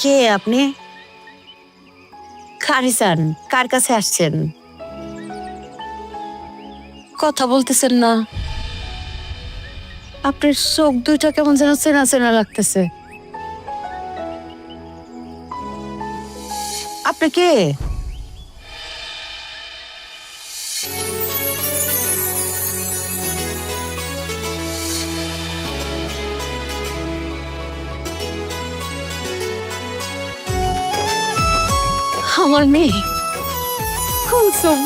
কে আপনি? খারিসান, কার কাছে আসছেন? কথা বলতেছেন না। আপনার চোখ দুইটা কেমন যেন চেনা চেনা লাগতেছে। আপনি কে? আমার মেয়ে কুলসুম,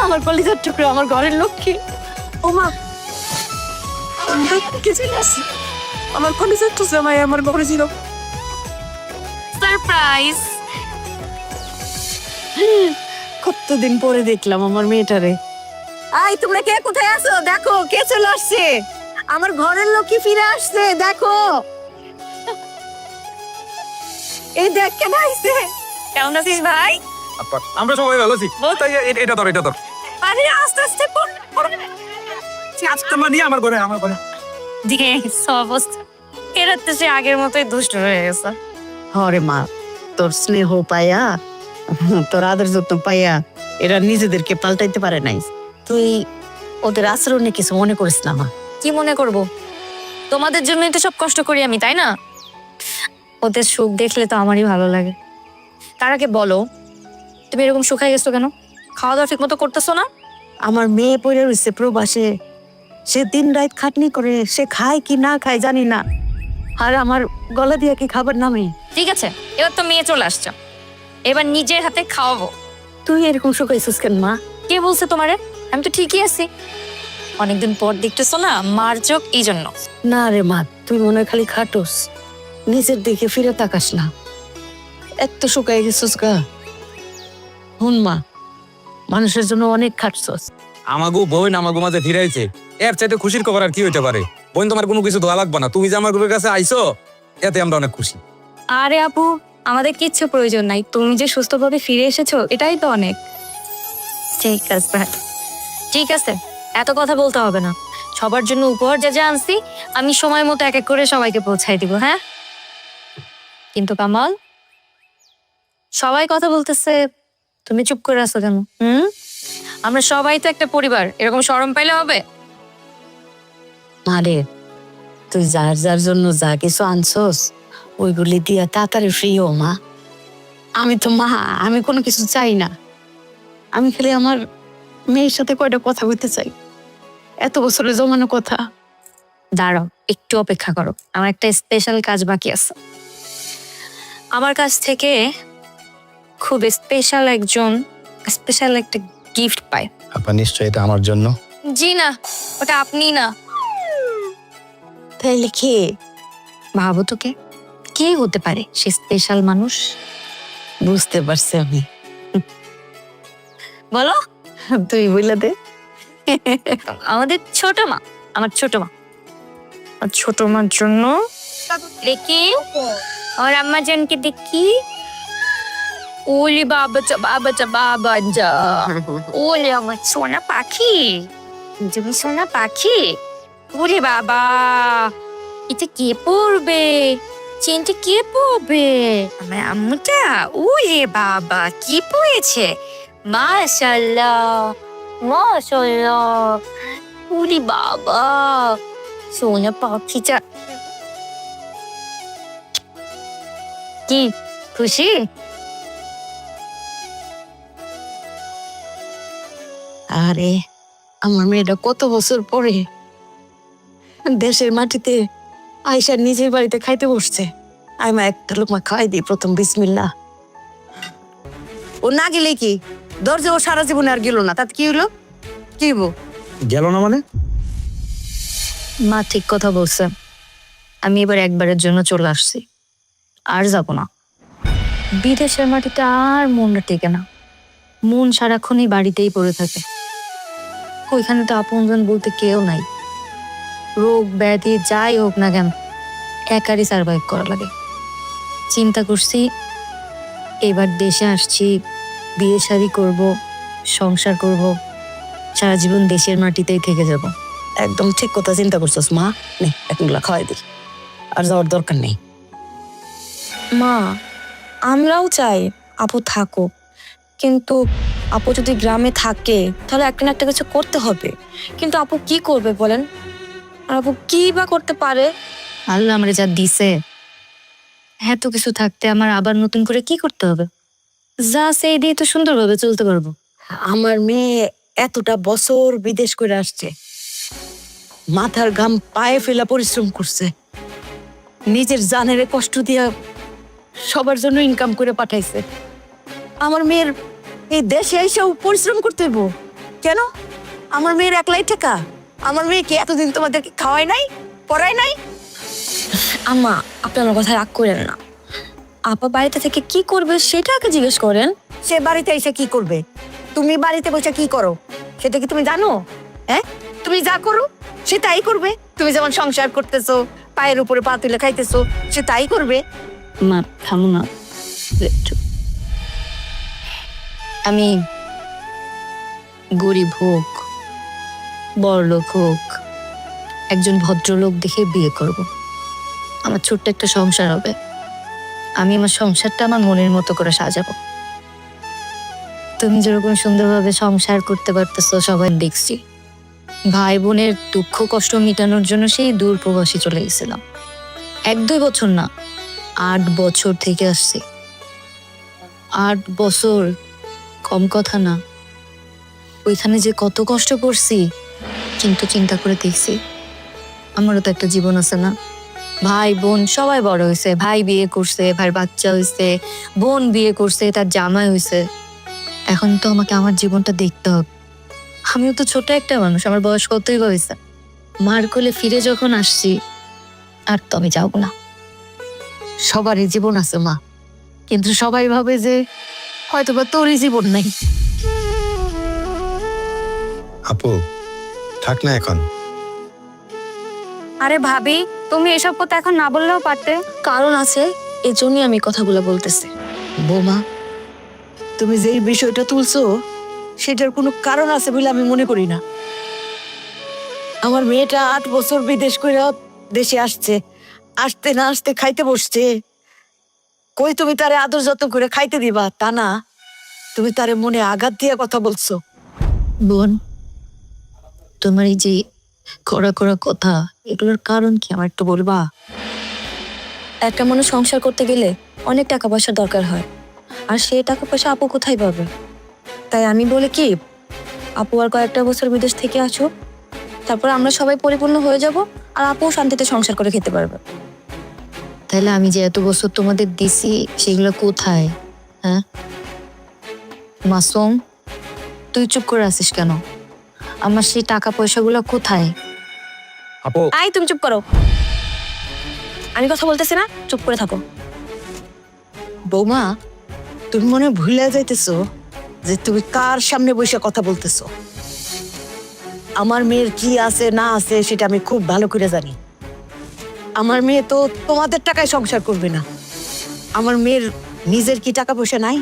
আমার কলিজার টুকরো, আমার ঘরের লক্ষ্মী। ওমা, কিছু না, আমার কলিজার টুকরো জামাই আমার ঘরে ছিল। সারপ্রাইজ! কতদিন পরে দেখলাম আমার মেয়েটারে। আই, তোমরা কে কোথায় আছো? দেখো কে চলে আসছে, আমার ঘরের লক্ষ্মী ফিরে আসছে। দেখো, এই দেখ কেন আইছে। কেমন আছিস ভাই? আমরা সবাই ভালো আছি। তাই এটা ধর আরে আস্তে আস্তে তোমার নিয়ে আমার ঘরে দিকে অবস্থা। এরা তো সে আগের মতোই দুষ্ট হয়ে গেছে। হরে মা, তোর স্নেহ পাইয়া, তোর আদর যত্ন পাইয়া এরা নিজেদেরকে পাল্টাইতে পারে নাই। তুই ওদের আচরণে কিছু মনে করিস না মা। কি মনে করব? তোমাদের জন্যই তো সব কষ্ট করি আমি, তাই না? ওদের সুখ দেখলে তো আমারই ভালো লাগে। তার আগে বলো, তুমি এরকম শুকাই গেছো কেন? খাওয়া দাওয়া ঠিক মতো করতেছো না? আমার মেয়ে পড়ে রয়েছে প্রবাসে, সে দিন রাত খাটনি করে, সে খায় কি না খায় জানি না, আর আমার গলা দিয়া কি খাবার নামে। ঠিক আছে, এবার তো মেয়ে চলে আসছে, এবার নিজের হাতে খাওয়াবো। তুই এরকম শুকাইছিস কেন মা? কে বলছে তোমারে? আমি তো ঠিকই আছি। অনেকদিন পর দেখতেছো না, মার চোখ, এই জন্য। না রে মা, তুই মনে হয় খালি খাটোস, নিজের দিকে ফিরে তাকাস না। এত শুকাই গেছিস গা। হুন মা, মানুষের জন্য অনেক খাটছস। আমাগো বোন আমাগো মাঝে ফিরাইছে, এর চাইতে খুশির খবর আর কি হইতে পারে? বোন, তোমার কোনো কিছু দোয়া লাগবে না, তুমি যে আমার গুলোর কাছে আইছো এতে আমরা অনেক খুশি। আরে আপু, আমাদের কিচ্ছু প্রয়োজন নাই, তুমি যে সুস্থভাবে ফিরে এসেছো এটাই তো অনেক। ঠিক আছে ভাই, ঠিক আছে, এত কথা বলতে হবে না। সবার জন্য উপহার যা যা আনছি আমি সময় মতো এক এক করে সবাইকে পৌঁছাই দিব, হ্যাঁ? কিন্তু কামাল, সবাই কথা বলতেছে, তুমি চুপ করে আছো কেন? আমরা সবাই তো একটা পরিবার, এরকম শরম পাইলে হবে? মারে, তুই যার যার জন্য যা কিছু আনছস ওইগুলি দিয়া তাড়াতাড়ি ফ্রি হো মা। আমি তো মা, আমি কোনো কিছু চাই না। আমি খালি আমার মেয়ের সাথে কয়টা কথা বলতে চাই, এত বছরের জমানো কথা। দাঁড়াও, একটু অপেক্ষা করো, আমার একটা স্পেশাল কাজ বাকি আছে। আমার কাছ থেকে খুব স্পেশাল একটা গিফট পায়। আপা নিশ্চয়ই এটা আমার জন্য। জি না, ওটা আপনি না। তাইলে কে? ভাবো তো কে হতে পারে সে স্পেশাল মানুষ? বুঝতে পারছি আমি। বলো। তুই বলে দে। আমাদের ছোট মা, আমার ছোট মা। আর ছোট মার জন্য দেখি, আর আম্মা জানকে দেখি। ওলি বাবা চা বাবা চা বাবা যা, ওলে আমার সোনা পাখি, তুমি সোনা পাখি। ওরে বাবা, এটা কে পড়বে? চেনটা কে পড়বে? আমার আম্মুটা। ওরে বাবা, কি পড়েছে! মাশাআল্লাহ মাশাআল্লাহ। ওরে বাবা, সোনা পাখিটা। কি খুশি? আরে, আমার মেয়েটা কত বছর পরে দেশের মাটিতে আয়সা নিজের বাড়িতে খাইতে বসছে। আমি একটা লোকমা খাওয়াই দিই প্রথম, বিসমিল্লাহ। ও না গেলে কি দরজা, ও সারা জীবনে আর গেল না, তাতে কি হলো? কি হবো? গেল না মানে? মা ঠিক কথা বলছে, আমি এবার একবারের জন্য চলে আসছি, আর যাব না। বিদেশের মাটিতে আর মনটা টেকে না, মন সারাক্ষণই বাড়িতেই পড়ে থাকে। ওইখানে তো আপনজন বলতে কেউ নাই, রোগ ব্যাধি যাই হোক না কেন একারই সার্ভাইভ করা লাগে। চিন্তা করছি এবার দেশে আসছি, বিয়ে শাদী করব, সংসার করব, সারা জীবন দেশের মাটিতেই থেকে যাব। একদম ঠিক কথা চিন্তা করছস মা। নে, একগুলা খাওয়াই দিই, আর যাওয়ার দরকার নেই। মা, আমরাও চাই আপু থাকুক, কিন্তু আপু যদি গ্রামে থাকে তাহলে একটা না একটা কিছু করতে হবে। কিন্তু আপু কি করবে বলেন? আর আপু কি বা করতে পারে? আল্লাহ আমারে যা দিছে, এত কিছু থাকতে আমার আবার নতুন করে কি করতে হবে? যা সেই দিয়ে তো সুন্দরভাবে চলতে পারবো। আমার মেয়ে এতটা বছর বিদেশ করে আসছে, মাথার ঘাম পায়ে ফেলা পরিশ্রম করছে, নিজের জানের কষ্ট দিয়া সবার জন্য ইনকাম করে পাঠাইছে। আমার মেয়ের এই দেশে এসেও পরিশ্রম করতে হইব কেন? আমার মেয়ের একলাই টাকা? আমার মেয়ে কি এতদিন তোমাদেরকে খাওয়াই নাই, পড়াই নাই? আম্মা, আপনি আমার কথা রাগ করেন না। আপা বাড়িতে থেকে কি করবে সেটা আগে জিজ্ঞেস করেন। সে বাড়িতে এসে কি করবে? তুমি বাড়িতে বসে কি করো সেটা কি তুমি জানো? হ্যাঁ, তুমি যা করো সে তাই করবে। তুমি যেমন সংসার করতেছো, পায়ের উপরে পা তুলে খাইতেছো, সে তাই করবে। মা থামো না একটু। আমি গরিব হোক বড়লোক হোক, একজন ভদ্রলোক দেখে বিয়ে করব। আমার ছোট্ট একটা সংসার হবে। আমি আমার সংসারটা আমার মনের মতো করে সাজাবো। তুমি যেরকম সুন্দরভাবে সংসার করতে পারতেছো সবাই দেখছি। ভাই বোনের দুঃখ কষ্ট মেটানোর জন্য সেই দূর প্রবাসী চলে গেছিলাম। 1-2 বছর না, 8 বছর থেকে আসছি। 8 বছর কম কথা না। ওইখানে যে কত কষ্ট করছি, কিন্তু চিন্তা করে দেখছি আমারও তো একটা জীবন আছে না। ভাই বোন সবাই বড় হয়েছে, ভাই বিয়ে করছে, ভাইয়ের বাচ্চা হয়েছে, বোন বিয়ে করছে, তার জামাই হয়েছে। এখন তো আমাকে আমার জীবনটা দেখতে হবে। আমিও তো ছোট একটা মানুষ, আমার বয়স কতই হয়েছে। মার কোলে ফিরে যখন আসছি, আর তো আমি যাবো না। সবারই জীবন আছে মা, কিন্তু সবাই ভাবে যে হয়তোবা তোরই জীবন নাই। আপু থাক না এখন। আরে ভাবি, তুমি এসব কথা এখন না বললেও পারতে। কারণ আছে, এজন্যই আমি কথাগুলো বলতেছি। বৌমা, তুমি যে এই বিষয়টা তুলছো সেটার কোনো কারণ আছে বলে আমি মনে করি না। আমার মেয়েটা 8 বছর বিদেশ করে দেশে আসছে, আসতে না আসতে খাইতে বসছে। কই তুমি তারে আদর যত্ন করে খাইতে দিবা তা না, তুমি তারে মনে আঘাত দিয়ে কথা বলছো। বোন, তোমার এই যে কড়া কড়া কথা, এগুলোর কারণ কি আমার একটু বলবা? একটা মানুষ সংসার করতে গেলে অনেক টাকা পয়সার দরকার হয়, আর সেই টাকা পয়সা আপু কোথায় পাবে? তাই আমি বলি কি, আপু আর কয়েকটা বছর বিদেশ থেকে আসুক, তারপর আমরা সবাই পরিপূর্ণ হয়ে যাব, আর আপুও শান্তিতে সংসার করে খেতে পারবে। তাহলে আমি যে এত বছর তোমাদের দিছি সেগুলো কোথায়? হ্যাঁ মাসুম, তুই চুপ করে আছিস কেন? আমার সেই টাকা পয়সাগুলো কোথায়? আপু আই তুমি চুপ করো, আমি কথা বলতেছি না, চুপ করে থাকো। বৌমা, তুমি মনে হয় ভুলে যাইতেছো যে তুমি কার সামনে বসে কথা বলতেছো। আমার মেয়ের কি আছে না আছে সেটা আমি খুব ভালো করে জানি। আমার মেয়ে তো তোমাদের টাকায় সংসার করবে না। আমার মেয়ের নিজের কি টাকা পয়সা নাই?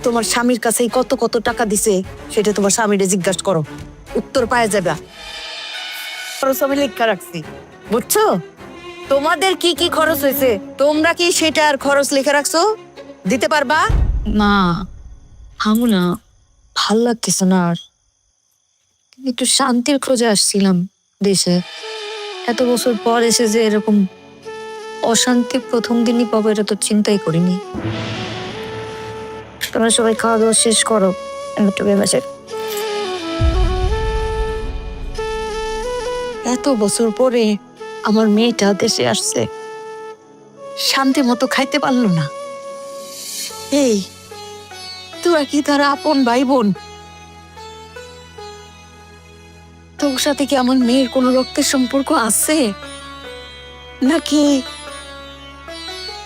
তোমার স্বামীর কাছে কত কত টাকা দিছে সেটা তোমার স্বামীরে জিজ্ঞাসা করো, উত্তর পাওয়া যাবে। খরচ আমি লেখা রাখছি, বুঝছো? তোমাদের কি কি খরচ হয়েছে তোমরা কি সেটার খরচ লিখে রাখছো? দিতে পারবা? মা হামু না, ভাল লাগতেছে না আর। একটু শান্তির খোঁজে আসছিলাম দেশে, এত বছর পর এসে যে এরকম অশান্তি প্রথম দিনই পাবো এটা তো চিন্তাই করিনি। তোমরা সবাই খাওয়া দাওয়া শেষ করো, আমি একটু ভেবেছি। এত বছর পরে আমার মেয়েটা দেশে আসছে, শান্তি মতো খাইতে পারলো না। এই তোরা কি তারা আপন ভাই বোন? তোর সাথে কি আমার মেয়ের কোনো রক্তের সম্পর্ক আছে নাকি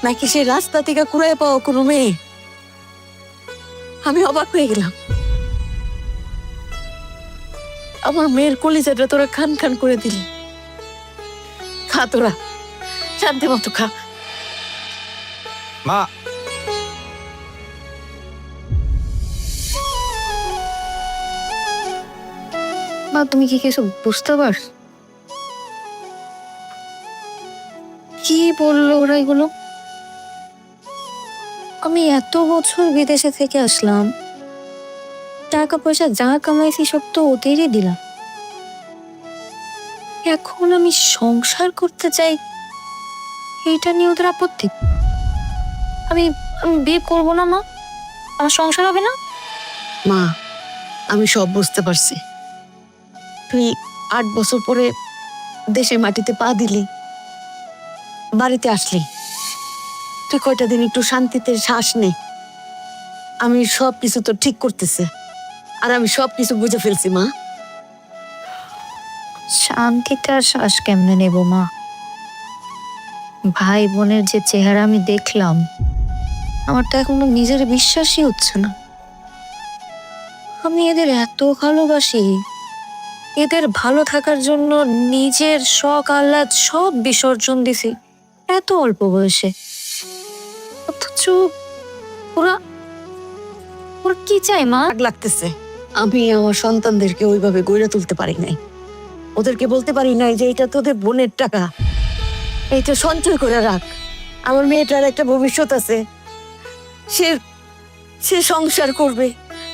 নাকি সে রাস্তা থেকে কুড়ায় পাওয়া কোনো মেয়ে? আমি অবাক হয়ে গেলাম। আমার মেয়ের কলিজাটা তোরা খান খান করে দিলি। খা তোরা, শান্তি মতো খা। মা মা তুমি কি কিছু বুঝতে পার? কি বললো ওরা এগুলো? আমি এত বছর বিদেশে থেকে আসলাম, টাকা পয়সা যা কামাইছি সব তো ওদেরই দিলাম। এখন আমি সংসার করতে চাই, এইটা নিয়ে ওদের আপত্তি। আমি আমি বিয়ে করবো না মা, আমার সংসার হবে না। মা, আমি সব বুঝতে পারছি। তুই 8 বছর পরে দেশের মাটিতে পা দিলি, বাড়িতে আসলি, তুই কয়টা দিন একটু শান্তিতে শ্বাস নে। আমি সব কিছু তো ঠিক করতেছে, আর আমি সব কিছু বুঝে ফেলছি মা। শান্তিটা শ্বাস কেমনে নেব মা? ভাই বোনের যে চেহারা আমি দেখলাম, আমার তো এখনো নিজের বিশ্বাসই হচ্ছে না। আমি এদের এত ভালোবাসি, এদের ভালো থাকার জন্য নিজের শখ আহ্লাদ সব বিসর্জন দিছি এত অল্প বয়সে। অথচ ওরা ওরা কি চায় মা? রাগ লাগতেছে, আমি আমার সন্তানদেরকে ওইভাবে গড়ে তুলতে পারি নাই। ওদেরকে বলতে পারি নাই যে এটা তোদের বোনের টাকা, এইটা সঞ্চয় করে রাখ। আমার মেয়েটার একটা ভবিষ্যৎ আছে, সে সে সংসার করবে,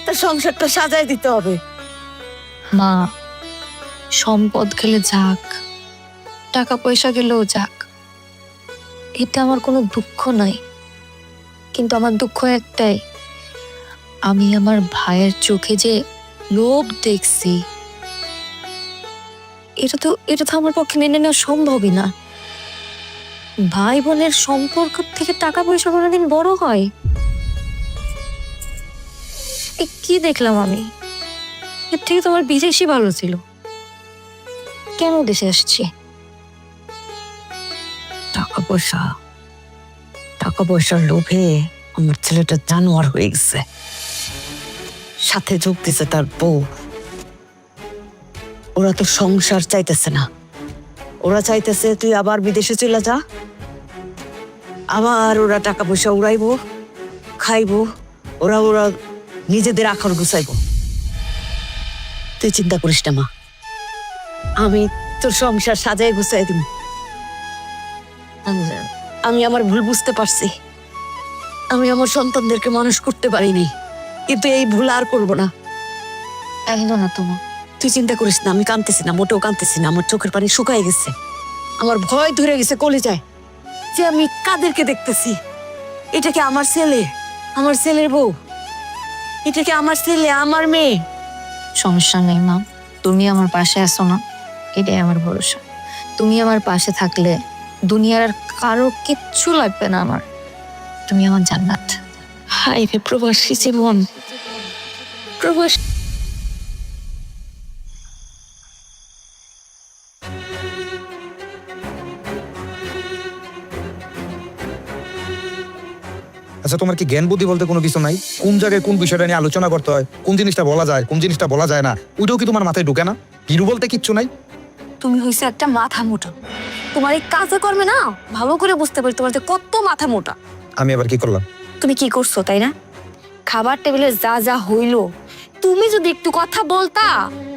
তার সংসারটা সাজায় দিতে হবে। মা, সম্পদ গেলে যাক, টাকা পয়সা গেলেও যাক, এটা আমার কোনো দুঃখ নাই। কিন্তু আমার দুঃখ একটাই, আমি আমার ভাইয়ের চোখে যে লোভ দেখছি, এটা তো আমার পক্ষে মেনে নেওয়া সম্ভবই না। ভাই বোনের সম্পর্ক থেকে টাকা পয়সা কোনোদিন বড় হয়? এ কি দেখলাম আমি? এর থেকে তোমার বিদেশই ভালো ছিল। কেন দেশে আসছি? টাকা পয়সা, টাকা পয়সার লোভে আমার ছেলেটা জানোয়ার হয়ে গেছে। সাথে যোগ দিছে তার বউ। ওরা তো সংসার চাইতেছে না, ওরা চাইতেছে তুই আবার বিদেশে চলে যা, আবার ওরা টাকা পয়সা উড়াইবো, খাইবো, ওরা ওরা নিজেদের আখর গুছাইবো। তুই চিন্তা করিস না মা, আমি তোর সংসার সাজাই গুছাই দিব। আমি আমার ভুল বুঝতে পারছি, আমি আমার সন্তানদেরকে মানুষ করতে পারিনি, কিন্তু এই ভুল আর করবো না। একদম না তোমার। তুই চিন্তা করিস না, আমি কাঁদতেছি না, মোটেও কাঁদতেছি না। আমার চোখের পানি শুকায় গেছে, আমার ভয় ধরে গেছে কলিজায় যে আমি কাদেরকে দেখতেছি। এটা কি আমার ছেলে, আমার ছেলের বউ? এটা কি আমার ছেলে, আমার মেয়ে? সমস্যা নেই মা, তুমি আমার পাশে আছো না, এটাই আমার ভরসা। তুমি আমার পাশে থাকলে দুনিয়ার আর কারো কিচ্ছু লাগবে না আমার। তুমি আমার জান্নাত। হাই রে প্রবাসী জীবন, প্রবাসী। আচ্ছা, তোমার কি জ্ঞান বুদ্ধি বলতে কোনো কিছু নাই? কোন জায়গায় কোন বিষয়টা নিয়ে আলোচনা করতে হয়, কোন জিনিসটা বলা যায়, কোন জিনিসটা বলা যায় না, ওইটাও কি তোমার মাথায় ঢুকে না? হিরু বলতে কিচ্ছু নাই। তুমি হইছে একটা মাথা মোটা। তোমার এই কাজে কর্মে না ভালো করে বুঝতে পারি তোমার যে কত মাথা মোটা। আমি আবার কি করলাম? তুমি কি করছো তাই না? খাবার টেবিলে যা যা হইলো, তুমি যদি একটু কথা বলতা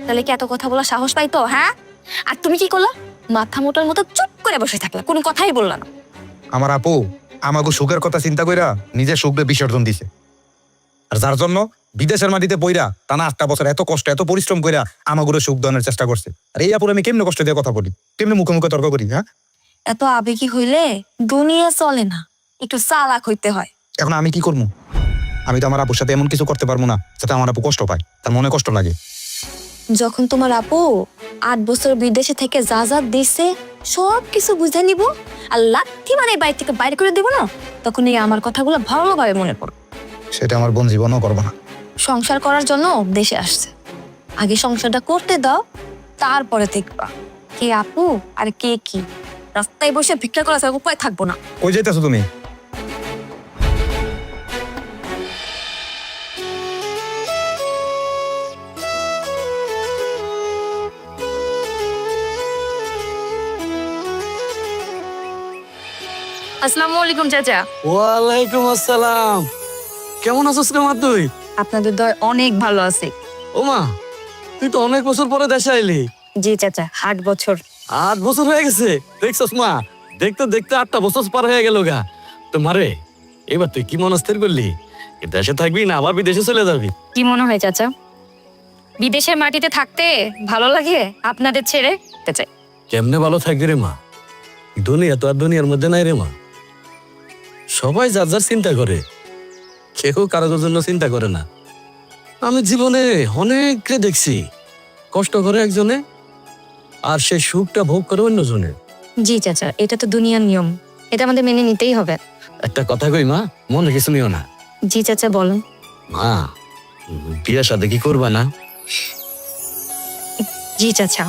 তাহলে কি এত কথা বলার সাহস পাইতো? হ্যাঁ, আর তুমি কি করলা? মাথা মোটার মতো চুপ করে বসে থাকলা, কোনো কথাই বললা না। আমার আপু আমাকে সুখের কথা চিন্তা কইরা নিজের সুখে বিসর্জন দিছে, আর যার জন্য বিদেশের মাটিতে পইরা টানা 8টা বছর এত কষ্ট এত পরিশ্রম কইরা আমাগুলো সুখ দানের চেষ্টা করছে। আর এই আপুর আমি কেমনে কষ্ট দিয়ে কথা বলি, কেমনে মুখে মুখে তর্ক করি? হ্যাঁ, এত আবেগী হইলে দুনিয়া চলে না, একটু চালাক হইতে হয়। এখন আমি কি করবো? আমি তো আমার আপুর সাথে এমন কিছু করতে পারবো না যাতে আমার আপু কষ্ট পায়, তার মনে কষ্ট লাগে। যখন তোমার আপু 8 বছর বিদেশে থেকে যা যা দিছে সব কিছু বুঝে নিব আর লাথি মানে বাড়ি থেকে বাইরে করে দিব না, তখন এই আমার কথাগুলো ভালোভাবে মনে পড়ো। সেটা আমার বোন জীবনও করবো না। সংসার করার জন্য দেশে আসছে, আগে সংসারটা করতে দাও, তারপরে দেখবা কে আপু আর কে কি। রাস্তায় বসে ভিক্ষা করা ছাড়া উপায় থাকবো না। কই যাইতেছো তুমি? আসসালামু আলাইকুম চাচা। ওয়ালাইকুম আসসালাম। কেমন আছিস রে মা তুই? আপনাদের দয় অনেক ভালো আছে। ও মা, তুই তো অনেক বছর পরে দেশে আইলি। জি চাচা, 8 বছর। 8 বছর হয়ে গেছে, দেখছস মা? দেখতে দেখতে 8টা বছর পার হয়ে গেল গা। তো মারে, এবার তুই কি মনস্থির করলি? এ দেশে থাকবি না আবার বিদেশে চলে যাবি? কি মনে হয় চাচা, বিদেশের মাটিতে থাকতে ভালো লাগে আপনাদের ছেড়ে? চাচা, কেমনে ভালো থাকবি রে মা? দুনিয়া তো আর দুনিয়ার মধ্যে নাই রে মা। সবাই যার যার চিন্তা করে, কেউ কারোর জন্য চিন্তা করে না। আমি জীবনে অনেককে দেখছি কষ্ট করে একজনে, আর সে সুখটা ভোগ করে অন্যজনে। জি চাচা, এটা তো দুনিয়ার নিয়ম, এটা আমাদের মেনে নিতেই হবে। একটা কথা কই মা, মনে কিছু নিও না। জি চাচা বলুন। মা, বিয়ে সাথে কি করবা না? জি চাচা,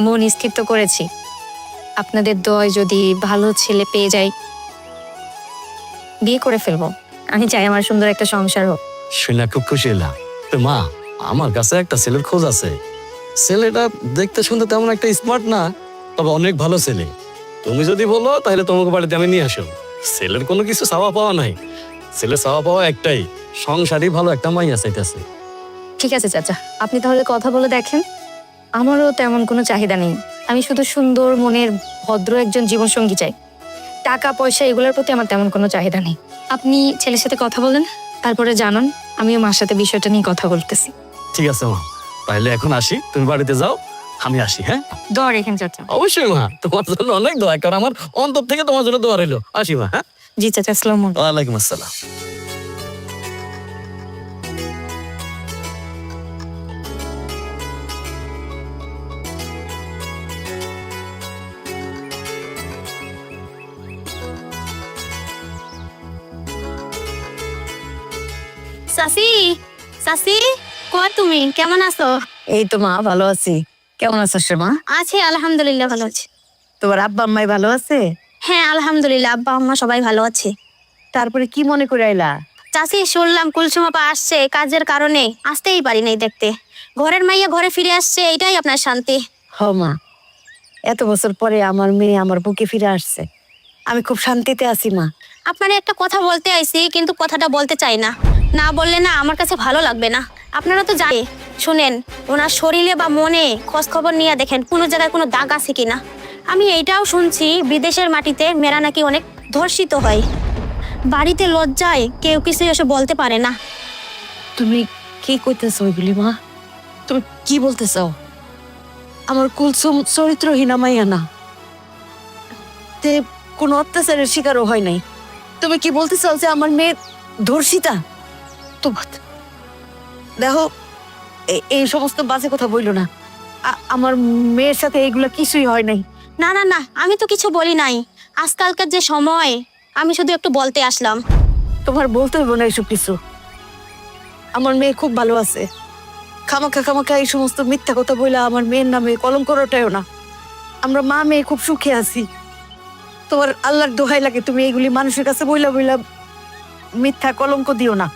মন স্থির তো করেছি। আপনাদের দয় যদি ভালো ছেলে পেয়ে যাই, বিয়ে করে ফেলবো। আমি চাই আমার সুন্দর একটা সংসার হোক। শুনে খুব খুশি হলাম। তো মা, আমার কাছে একটা ছেলের খোঁজ আছে। ছেলেটা দেখতে শুনতে তেমন একটা স্মার্ট না, তবে অনেক ভালো ছেলে। তুমি যদি বলো তাহলে তোমাকে বাড়িতে আমি নিয়ে আসো। ছেলের কোনো কিছু চাওয়া পাওয়া নাই, ছেলের চাওয়া পাওয়া একটাই, সংসারই ভালো একটা মাইয়া চাইতেছে। ঠিক আছে চাচা, আপনি তাহলে কথা বলে দেখেন। আমারও তেমন কোনো চাহিদা নেই, আমি শুধু সুন্দর মনের ভদ্র একজন জীবনসঙ্গী চাই। টাকা পয়সা এগুলোর প্রতি আমার তেমন কোনো চাহিদা নেই। আপনি ছেলের সাথে কথা বলেন, তারপরে জানান। আমিও মার সাথে বিষয়টা নিয়ে কথা বলতেছি। ঠিক আছে মা, তাহলে এখন আসি, তুমি বাড়িতে যাও, আমি আসি। হ্যাঁ দোয়া রেখেন চাচা। অবশ্যই মা, তোমার জন্য অনেক দোয়া, কারণ আমার অন্তর থেকে তোমার জন্য দোয়া রইলো। আসি মা। হ্যাঁ, জি চাচা, আসসালামু আলাইকুম। ওয়ালাইকুম আসসালাম। সাসি, সাসি, কই তুমি? কেমন আছো? এই তো মা, ভালো আছি। কেমন আছিস রে মা? আছি আলহামদুলিল্লাহ, ভালো আছি। তোমার আব্বা আম্মাই ভালো আছে? হ্যাঁ আলহামদুলিল্লাহ, আব্বা আম্মা সবাই ভালো আছে। তারপরে কি মনে করে আইলা? চাচি, শুনলাম কুলসুম আপা আসছে, কাজের কারণে আসতেই পারি নাই দেখতে। ঘরের মাইয়া ঘরে ফিরে আসছে, এটাই আপনার শান্তি। হ মা, এত বছর পরে আমার মেয়ে আমার বুকে ফিরে আসছে, আমি খুব শান্তিতে আছি মা। আপনার একটা কথা বলতে আইছি, কিন্তু কথাটা বলতে চাই না। না বললে না আমার কাছে ভালো লাগবে না। আপনারা তো জানেন, শুনেন, ওনার শরীরে বা মনে খোঁজ খবর নিয়ে দেখেন কোনো জায়গায় কোনো দাগ আছে কিনা। আমি এইটাও শুনছি বিদেশের মাটিতে মেয়েরা নাকি অনেক ধর্ষিত হয়। বাড়িতে লজ্জায় কেউ কিছু এসে বলতে পারে না। তুমি কি কইতেছো ওইগুলি মা? তুমি কি বলতে চাও? আমার কুলসুম চরিত্রহীনা মাইয়া না, তে কোনো অত্যাচারের শিকারও হয় নাই। তুমি কি বলতে চাও যে আমার মেয়ে ধর্ষিতা? তোমার দেখো, এই সমস্ত বাজে কথা বইলো না। আমার মেয়ের সাথে এগুলা কিছুই হয় নাই। না না না, আমি তো কিছু বলি নাই। আজকালকার যে সময়, আমি শুধু একটু বলতে আসলাম। তোমার বলতে হইব না এসব কিছু। আমার মেয়ে খুব ভালো আছে। খামাখা খামাখা এই সমস্ত মিথ্যা কথা বইলা আমার মেয়ের নামে কলঙ্ক রটায়ও না। আমরা মা মেয়ে খুব সুখে আছি। তোমার আল্লাহর দোহাই লাগে, তুমি এইগুলি মানুষের কাছে বইলা বইলা মিথ্যা কলঙ্ক দিও না।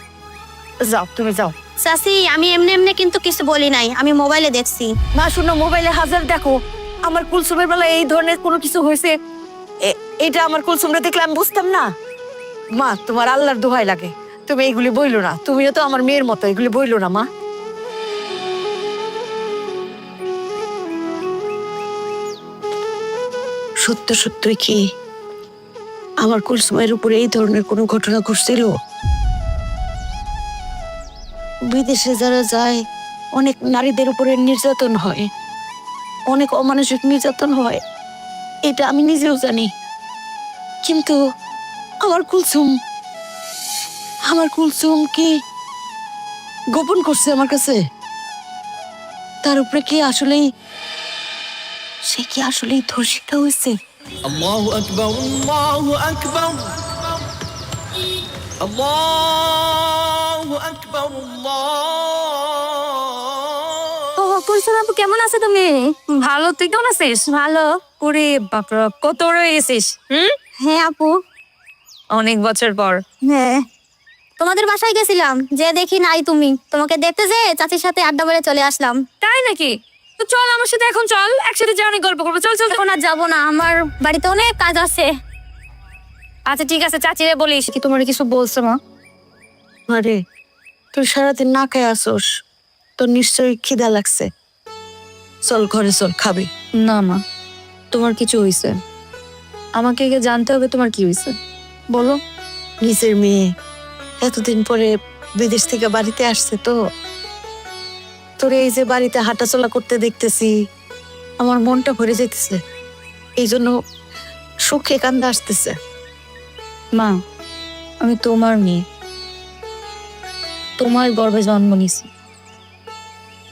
যাও, তুমি যাও। চাচি, আমি এমনি এমনি কিন্তু কিছু বলি নাই, আমি মোবাইলে দেখছি। না শুনো, মোবাইলে হাজার দেখো, আমার কুলসুমের বেলা এই ধরনের কোনো কিছু হয়েছে, এটা আমার কুলসুমরা দেখলে আমি বুঝতাম না। মা, তোমার আল্লাহর দোহাই লাগে, তুমি এইগুলি বইলো না। তুমিও তো আমার মেয়ের মতো, এগুলি বইলো না মা। সত্য সত্যই কি আমার কুলসুমের উপরে এই ধরনের কোনো ঘটনা ঘটছিল? বিদেশে যারা যায়, অনেক নারীদের উপরে নির্যাতন হয়, অনেক অমানসিক নির্যাতন হয়, এটা আমি নিজেও জানি। কিন্তু আমার কুলসুম কি গোপন করছে আমার কাছে? তার উপরে কি আসলেই, সে কি আসলেই ধর্ষিত হয়েছে? الله أكبر الله أكبر الله أكبر ও কুলসুম আপু, কেমন আছো তুমি? ভালো, তুই কেমন আছিস? ভালো। ওরে বাপরা, কত বড় হয়ে গেছিস। হ্যাঁ আপু। অনেক বছর পর। হ্যাঁ, তোমাদের বাসায় গেছিলাম, যে দেখি নাই তুমি। তোমাকে দেখতে যে চাচির সাথে আড্ডা বেড়ে চলে আসলাম। তাই নাকি? তো চল আমার সাথে, এখন চল, একসাথে যা অনেক গল্প করবো। চল চল। এখন আর যাবো না, আমার বাড়িতে অনেক কাজ আছে। আচ্ছা ঠিক আছে, চাচিরে বলিস। কি তোমার কিছু বলছে মা? আরে, তুই সারাদিন না খেয়ে আসোস, তোর নিশ্চয়ই খিদা লাগছে। চল ঘরে চল, খাবি। না মা, তোমার কিছু হয়েছে, আমাকে আগে জানতে হবে তোমার কি হয়েছে। বলো। নিজের মেয়ে এতদিন পরে বিদেশ থেকে বাড়িতে আসছে, তো তোরে এই যে বাড়িতে হাঁটাচলা করতে দেখতেছি, আমার মনটা ভরে যেতেছে। এই জন্য সুখে কান্দা আসতেছে। মা, আমি তোমার মেয়ে, তোমার গর্ভে জন্ম নিছি।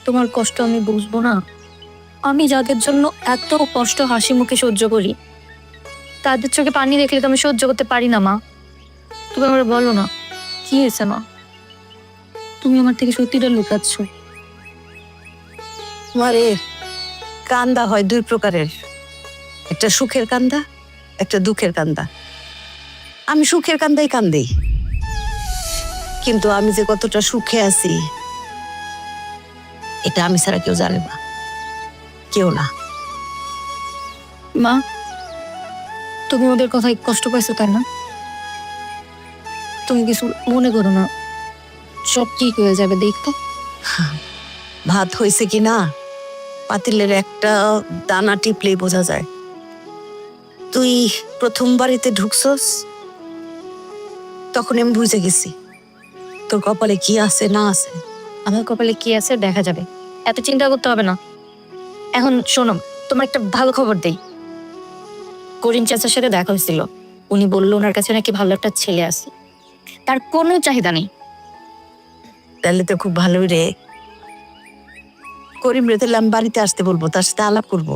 তোমার কষ্ট আমি বুঝবো না? আমি যাদের জন্য এত কষ্ট হাসি মুখে সহ্য করি, তাদের চোখে পানি দেখলে তো আমি সহ্য করতে পারি না। মা, তুমি আমার বলো না, কি হয়েছে মা? তুমি আমার থেকে সত্যিটা লুকাচ্ছ। মারে, কান্দা হয় দুই প্রকারের, একটা সুখের কান্দা, একটা দুঃখের কান্দা। আমি সুখের কান্দাই কান্দি, কিন্তু আমি যে কতটা সুখে আছি এটা আমি ছাড়া কেউ জানে না, কেউ না। মা, তুমি ওদের কথায় কষ্ট পাইছো তাই না? তুমি কিছু মনে করো না, সব ঠিক হয়ে যাবে, দেখতে। ভাত হয়েছে কি না পাতিলের একটা দানা টিপলেই বোঝা যায়। তুই প্রথম বাড়িতে ঢুকছস, তখন আমি বুঝে গেছি তোর কপালে কি আছে না আছে। আমার কপালে কি আছে দেখা যাবে, এত চিন্তা করতে হবে না। এখন শোনো, তোমার একটা ভালো খবর দেই। করিম চাচার সাথে দেখা হয়েছিল, উনি বললো ওনার কাছে নাকি ভালো একটা ছেলে আছে, তার কোনো চাহিদা নেই। তাহলে তো খুব ভালোই রে। করিম রে তাহলে আমি বাড়িতে আসতে বলবো, তার সাথে আলাপ করব।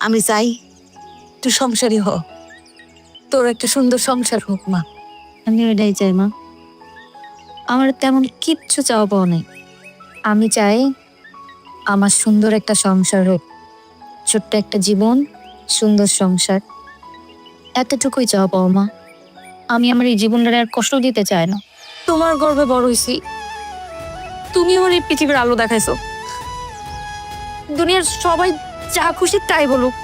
আমি চাই তুই সংসারী হ, তোর একটা সুন্দর সংসার হোক। মা, আমি ওইটাই চাই মা, আমার তেমন কিচ্ছু চাওয়া পাওয়া নেই। আমি চাই আমার সুন্দর একটা সংসার হোক, ছোট্ট একটা জীবন, সুন্দর সংসার, এতটুকুই চাওয়া পাওয়া মা। আমি আমার এই জীবনটারে আর কষ্ট দিতে চাই না। তোমার গর্ভে বড় হয়েছি, তুমি আমার এই পৃথিবীর আলো দেখাইছো। দুনিয়ার সবাই যা খুশি তাই বলুক,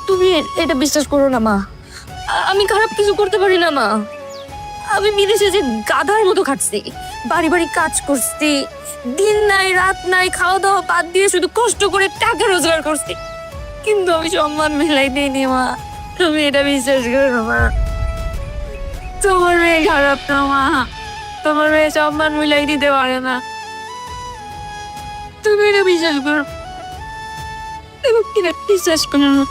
তুমি এটা বিশ্বাস করো না মা। আমি খারাপ কিছু করতে পারি না মা। আমি বিদেশে যে গাধার মতো খাটছি, বাড়ি বাড়ি কাজ করছি, দিন নাই রাত নাই, খাওয়া দাওয়া বাদ দিয়ে শুধু কষ্ট করে টাকা রোজগার করছি, কিন্তু আমি সম্মান মিলাই দিইনি মা। তুমি এটা বিশ্বাস করো না মা। তোমার মেয়ে খারাপ না মা, তোমার মেয়ে সম্মান মিলাই দিতে পারে না। তুমি এটা বিশ্বাস করো, তুমি কিনা বিশ্বাস করো না।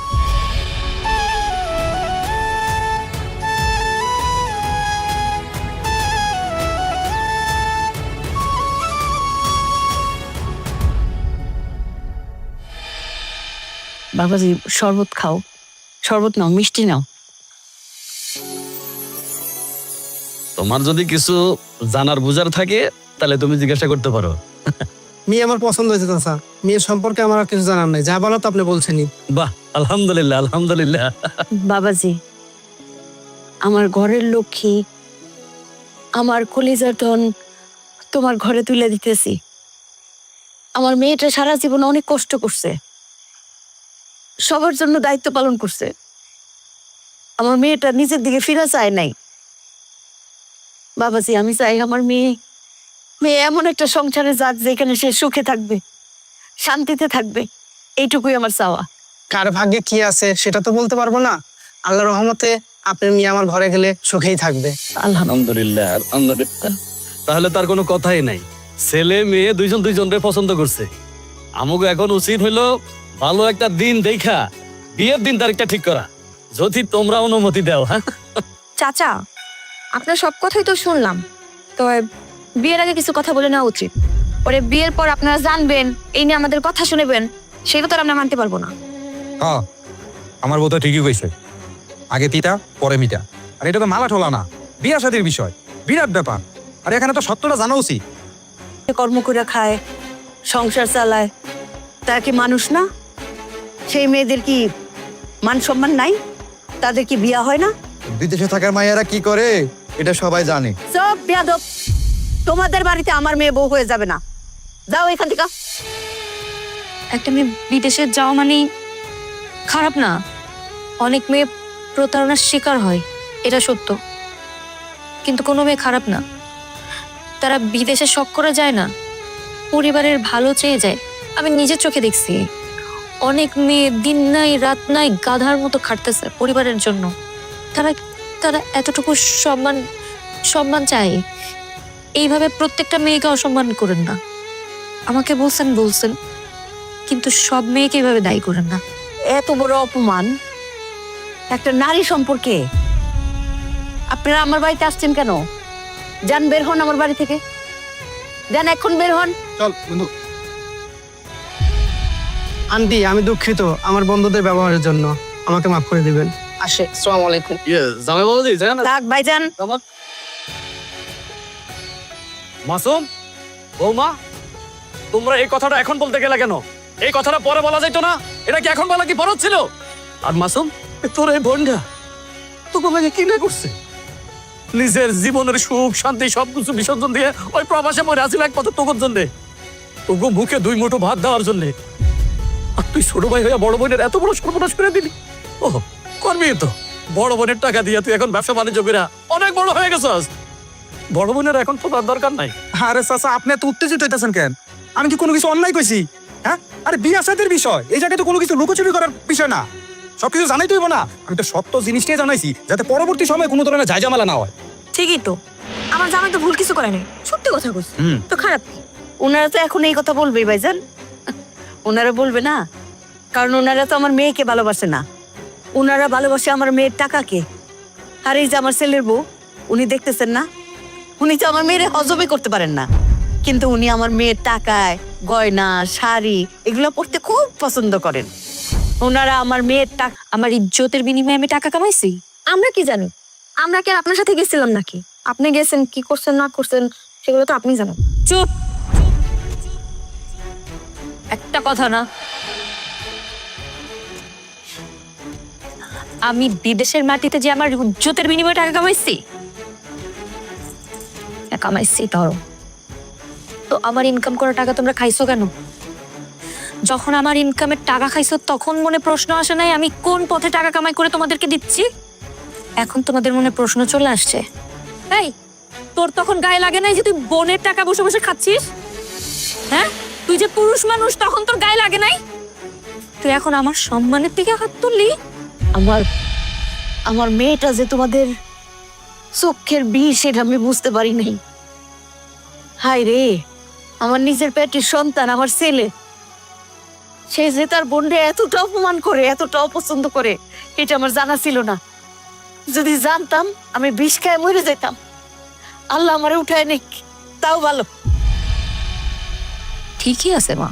বাবাজি শরবত খাও, শরবত নাও, মিষ্টি নাও। তোমার যদি কিছু জানার বুঝার থাকে তাহলে তুমি জিজ্ঞাসা করতে পারো। মেয়ে আমার পছন্দ হয়েছে চাচা, মেয়ের সম্পর্কে আমার আর কিছু জানার নাই, যা বলো তো আপনি বলছেনই। বাহ, আলহামদুলিল্লাহ আলহামদুলিল্লাহ। বাবাজি, আমার ঘরের লক্ষ্মী, আমার কলিজার ধন তোমার ঘরে তুলে দিতেছি। আমার মেয়েটা সারা জীবন অনেক কষ্ট করছে, সবার জন্য দায়িত্ব পালন করছে। আমার মেয়েটা নিজের দিকে ফিরে চায় নাই। বাবাজি, আমি চাই আমার মেয়ে এমন একটা সংসারে যাক যেখানে সে সুখে থাকবে, শান্তিতে থাকবে, এইটুকুই আমার চাওয়া। কার ভাগ্যে কি আছে সেটা তো বলতে পারবো না, আল্লাহর রহমতে আপনার মেয়ে আমার ঘরে গেলে সুখেই থাকবে। আলহামদুলিল্লাহ আলহামদুলিল্লাহ। তাহলে তার কোনো কথাই নাই, ছেলে মেয়ে দুইজন দুইজনরে পছন্দ করছে। আমাকে এখন উচিত হইলো ভালো একটা দিন দেখা বিয়ের দিন তারিখটা ঠিক করা, যদি তোমরা অনুমতি দাও। হ্যাঁ চাচা, আপনার সব কথাই তো শুনলাম, তো বিয়ের আগে কিছু কথা বলে নেওয়া উচিত। পরে বিয়ের পর আপনারা জানবেন, এই নিয়ে আমাদের কথা শুনবেন, সেটা তো আর আমরা মানতে পারবো না। হ্যাঁ, আমার বউ তো ঠিকই কইছে, আগে তিতা পরে মিটা। আর এটা তো মালা ঠোলা না, বিয়া শাদীর বিষয়, বিরাট ব্যাপার। আর এখানে তো সত্যটা জানা উচিত। কর্ম করে খায়, সংসার চালায়, তারা কি মানুষ না? সেই মেয়েদের কি মান সম্মান নাই? তাদের কি বিয়া হয় না? বিদেশে থাকার মায়েরা কি করে এটা সবাই জানে। সব বেয়াদব। তোমাদের বাড়িতে আমার মেয়ে বউ হয়ে যাবে না, যাও এখান থেকে। একটা মেয়ে বিদেশে যাওয়া মানে খারাপ না, অনেক মেয়ে প্রতারণার শিকার হয়, এটা সত্য, কিন্তু কোনো মেয়ে খারাপ না। তারা বিদেশে শখ করে যায় না, পরিবারের ভালো চেয়ে যায়। আমি নিজের চোখে দেখছি অনেক মেয়ে দিন নাই রাত নাই গাধার মতো খাটতেছে পরিবারের জন্য। তারা তারা এতটুকু সম্মান সম্মান চায়। এইভাবে প্রত্যেকটা মেয়েকে অসম্মান করেন না। আমাকে বলছেন, কিন্তু সব মেয়েকে এইভাবে দায়ী করেন না। এত বড় অপমান একটা নারী সম্পর্কে। আপনারা আমার বাড়িতে আসছেন কেন? যান, বের হন আমার বাড়ি থেকে, যান, এখন বের হন। চল বন্ধু। আন্টি, আমি দুঃখিত আমার বন্ধুদের ব্যবহারের জন্য, আমাকে মাফ করে দিবেন। আসে, আসসালামু আলাইকুম। জামাই বাবাজি জানেন না থাক ভাইজান। মাসুম বৌমা, তোমরা এই কথাটা এখন বলতে গেলে কেন? এই কথাটা পরে বলা যাইতো না? এটা কি এখন বলা কি ফরজ ছিল? আর মাসুম, তোর এই বোনটা তোকে কি না করছে? নিজের জীবনের সুখ শান্তি সবকিছু বিসর্জন দিয়ে ওই প্রবাসে মরে আসিল একমাত্র তোর জন্যে, তোকে মুখে 2 মুঠো ভাত দেওয়ার জন্যে। আর তুই ছোট ভাই হইয়া বড় বোনের এত বড় সর্বনাশ করে দিলি। ও করবি তো, বড় বোনের টাকা দিয়ে তুই এখন ব্যবসা বাণিজ্য করে অনেক বড় হয়ে গেছস। বড় বোনের এখন তো তার দরকার নাই। আরে চাচা, আপনি এত উত্তেজিত হইতেছেন কেন? আমি কি কোনো কিছু অন্যায় কইছি? হ্যাঁ, আরে বিয়া শাদীর বিষয়, এই জায়গায় তো কোনো কিছু লুকোচুরি করার বিষয় না। সবকিছু জানাই তুইব না। আমি তো সত্য জিনিসটাই জানাইছি, যাতে পরবর্তী সময়ে কোনো ধরনের ঝামেলা না হয়। ঠিকই তো, আমার জামাই তো ভুল কিছু করে নাই, সত্যি কথা কইছে। তো খারাপ কি? ওনারা তো এখন এই কথা বলবেই ভাইজান, ওনারা বলবে না, কারণ ওনারা তো আমার মেয়েকে ভালোবাসে না, ওনারা ভালোবাসে আমার মেয়ের টাকাকে। আর এই যে আমার ছেলের বউ, উনি দেখতেছেন না, উনি তো আমার মেয়ের হজমই করতে পারেন না, কিন্তু উনি আমার মেয়ের টাকায় গয়না শাড়ি এগুলো পড়তে খুব পছন্দ করেন। ওনারা আমার মেয়ের টাকা, আমার ইজ্জতের বিনিময়ে আমি টাকা কামাইছি? আমরা কি জানি? আমরা কি আর আপনার সাথে গেছিলাম নাকি? আপনি গেছেন, কি করছেন না করছেন সেগুলো তো আপনি জানেন। চুপ, একটা কথা না। আমি বিদেশের মাটিতে যে আমার ইজ্জতের বিনিময়ে টাকা কামাইছি, কামাইছি ধরো তো আমার ইনকাম করা টাকা তোমরা খাইছো কেন? যখন আমার ইনকামের টাকা খাইছো তখন মনে প্রশ্ন আসে নাই আমি কোন পথে টাকা কামাই করে তোমাদেরকে দিচ্ছি? এখন তোমাদের মনে প্রশ্ন চলে আসছে। এই, তোর তখন গায়ে লাগে নাই যে তুই বোনের টাকা বসে বসে খাচ্ছিস? হ্যাঁ, তুই যে পুরুষ মানুষ, তখন তোর গায়ে লাগে নাই? তুই এখন আমার সম্মানের দিকে হাত তুললি? আমার আমার মেয়েটা যে তোমাদের চোখের বিষ, সেটা আমি বুঝতে পারি নাই। হায় রে, আমার নিজের পেটের সন্তান, আমার ছেলে, সে যে তার বোনরে এতটা অপমান করে, এতটা অপছন্দ করে, এটা আমার জানা ছিল না। যদি জানতাম আমি বিষ খায় মরে যেতাম। আল্লাহ আমারে উঠায় নিক, তাও ভালো। ঠিকই আছে মা,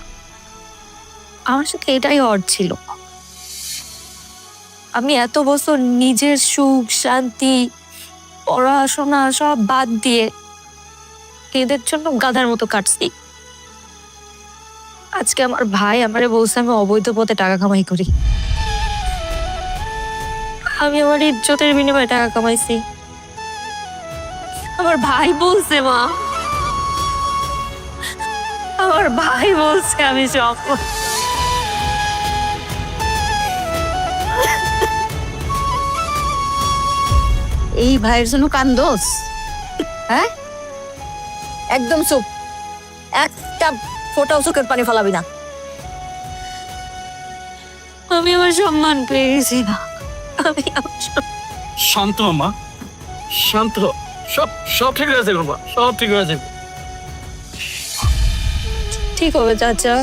আমার সাথে এটাই অড ছিল। আমি এত বছর নিজের সুখ শান্তি পড়াশোনা সব বাদ দিয়ে এদের জন্য গাধার মতো কাটছি। আজকে আমার ভাই আমারে বলছে আমি অবৈধ পথে টাকা কামাই করি। আমি আমার ইজ্জতের বিনিময়ে টাকা কামাইছি। আমার ভাই বলছে মা, আমার ভাই বলছে আমি সব। এই ভাইয়ের জন্য কান্দোস? হ্যাঁ, একদম চুপ, একটা ফোঁটাও চোখের পানি ফেলাবি না। আমি আমার সম্মান পেয়ে গেছি না, আমি শান্ত মা, শান্ত। সব সব ঠিক হয়ে যাবে মা, সব ঠিক হয়ে যাবে। ঠিক হবে চাচা,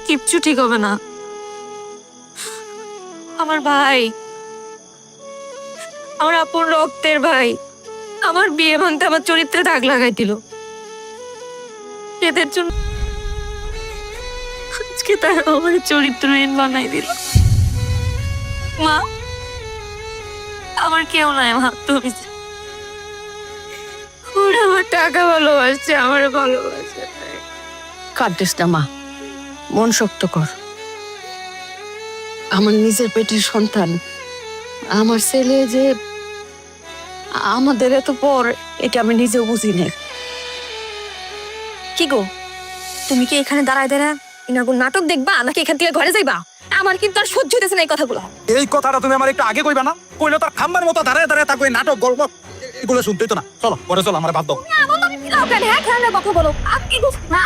কিচ্ছু ঠিক হবে না। আমার ভাই, আমার আপন রক্তের ভাই, আমার বিয়ে ভাঙতে আমার চরিত্রে দাগ লাগাই দিল। এদের জন্য আজকে তারা আমার চরিত্রহীন বানাই দিল। মা, আমার কেউ নাই মা, তুমি ওরা আমার টাকা ভালোবাসছে, আমার ভালোবাসে। কাঁদিস না মা, মন শক্ত কর। আমার নিজের পেটের সন্তান, আমার ছেলে যে আমাদের এত পর, এটা আমি নিজেও বুঝি না। কি গো, তুমি কি এখানে দাঁড়ায় দাঁড়ায় ইনাগুর নাটক দেখবা নাকি এখান থেকে ঘরে যাইবা? আমার কিন্তু আর সহ্য হইতেছে না এই কথাগুলো। এই কথাটা তুমি আমার একটু আগে কইবা না? কইলে তার খাম্বার মতো দাঁড়ায় দাঁড়ায় তাকে নাটক গল্প এগুলো শুনতেই তো না। চলো পরে চলো, আমার বাদ দাও। এমন তুমি কি লাও কেন? হ্যাঁ, খেলার কথা বলো। আর কি গো, না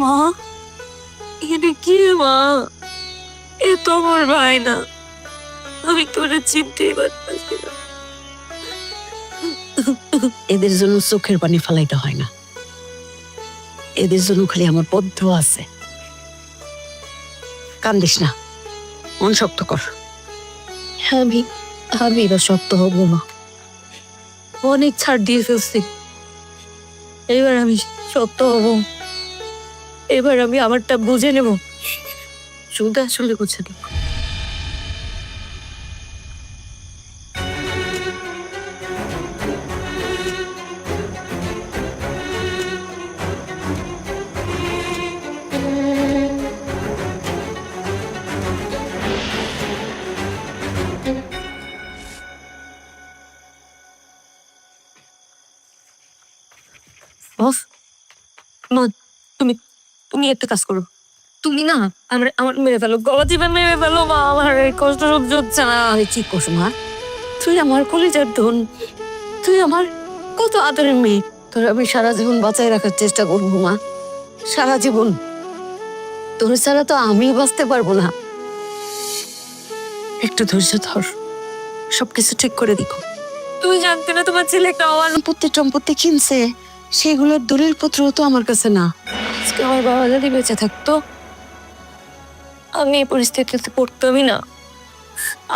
মা, এটা কি মা? এ তো আমার ভাই না, আমি তোরে চিনতেই পারতেছি না। এদের জন্য চোখের পানি ফেলাইতে হয় না, এদের জন্য খালি আমার বদ্ধ আছে। কান্দিস না, মন শক্ত কর। আমি এবার শক্ত হব না, অনেক ছাড় দিয়ে ফেলছি, এবার আমি শক্ত হব, এবার আমি আমারটা বুঝে নেব। শুধু আসলে বুঝে দেখ, মা, তুমি তুমি একটা কাজ করো, তুমি না আমার মেরে ফেলো, গলা চিপে মেরে ফেলো মা, আমার এই কষ্ট সহ্য হচ্ছে না। আরে কি করছ মা, তুই আমার কলিজার ধন, তুই আমার কত আদরের মেয়ে, তোর আমি সারা জীবন বাঁচাই রাখার চেষ্টা করবো মা, সারা জীবন। তোর ছাড়া তো আমি বাঁচতে পারবো না। একটু ধৈর্য ধর, সবকিছু ঠিক করে দেখো। তুমি জানতে না তোমার ছেলে একটা সম্পত্তি টম্পত্তি কিনছে, সেগুলোর দলিল পত্র তো আমার কাছে না। আজকে আমার বাবা যদি বেঁচে থাকতো, আমি এই পরিস্থিতিতে পড়তামই না,